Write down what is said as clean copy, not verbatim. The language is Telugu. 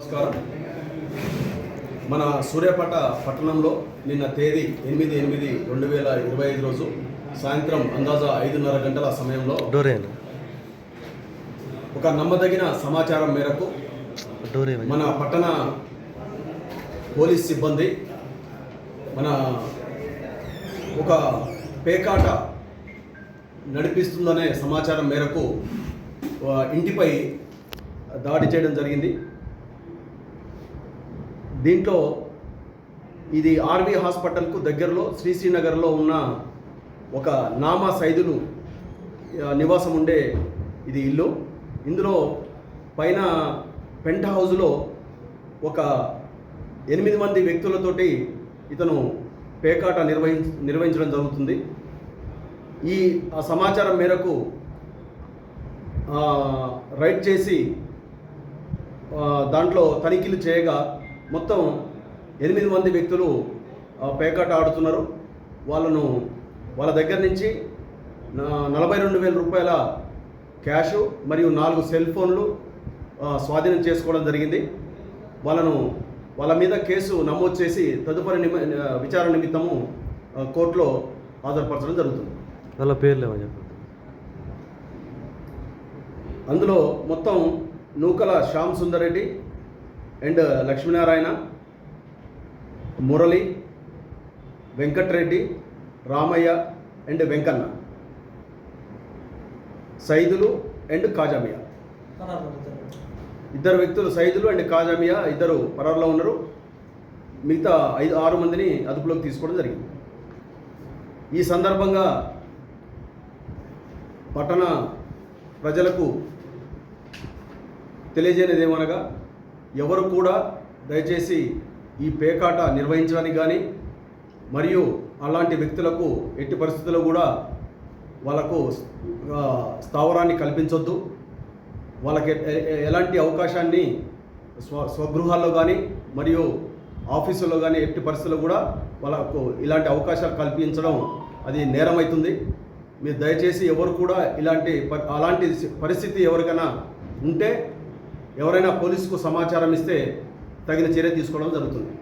నమస్కారం. మన సూర్యాపేట పట్టణంలో నిన్న తేదీ 8/8/2025 రోజు సాయంత్రం అందాజా 5:30 గంటల సమయంలో ఒక నమ్మదగిన సమాచారం మేరకు మన పట్టణ పోలీస్ సిబ్బంది మన ఒక పేకాట నడిపిస్తుందనే సమాచారం మేరకు ఇంటిపై దాడి చేయడం జరిగింది. దీంట్లో ఇది ఆర్వి హాస్పిటల్కు దగ్గరలో శ్రీశ్రీనగర్లో ఉన్న ఒక నామా సైదులు నివాసం ఉండే ఇది ఇల్లు. ఇందులో పైన పెంట్ హౌస్లో ఒక 8 మంది వ్యక్తులతోటి ఇతను పేకాట నిర్వహించడం జరుగుతుంది. ఈ సమాచారం మేరకు రైడ్ చేసి దాంట్లో తనిఖీలు చేయగా మొత్తం 8 మంది వ్యక్తులు పేకాట ఆడుతున్నారు. వాళ్ళ దగ్గర నుంచి 42,000 రూపాయల క్యాషు మరియు 4 సెల్ ఫోన్లు స్వాధీనం చేసుకోవడం జరిగింది. వాళ్ళ మీద కేసు నమోదు చేసి తదుపరి విచారణ నిమిత్తము కోర్టులో హాజరుపరచడం జరుగుతుంది. వాళ్ళ పేర్లు ఏమని చెప్పండి. అందులో మొత్తం Nukala Shyam Sundar Reddy and Lakshminarayana, Murali, Venkatreddy, Ramayya and Venkanna, Saidulu and Kajamiya. 2 వ్యక్తులు సైదులు అండ్ కాజామియా 2 పరారులో ఉన్నారు. మిగతా 6 మందిని అదుపులోకి తీసుకోవడం జరిగింది. ఈ సందర్భంగా పట్టణ ప్రజలకు తెలియజేయనిది ఏమనగా, ఎవరు కూడా దయచేసి ఈ పేకాట నిర్వహించడానికి కానీ మరియు అలాంటి వ్యక్తులకు ఎట్టి పరిస్థితుల్లో కూడా వాళ్ళకు స్థావరాన్ని కల్పించొద్దు. వాళ్ళకి ఎలాంటి అవకాశాన్ని స్వగృహాల్లో కానీ మరియు ఆఫీసుల్లో కానీ ఎట్టి పరిస్థితుల్లో కూడా వాళ్ళకు ఇలాంటి అవకాశాలు కల్పించడం అది నేరమవుతుంది. మీరు దయచేసి ఎవరు కూడా అలాంటి పరిస్థితి ఎవరికైనా ఉంటే ఎవరైనా పోలీసుకు సమాచారం ఇస్తే తగిన చర్య తీసుకోవడం జరుగుతుంది.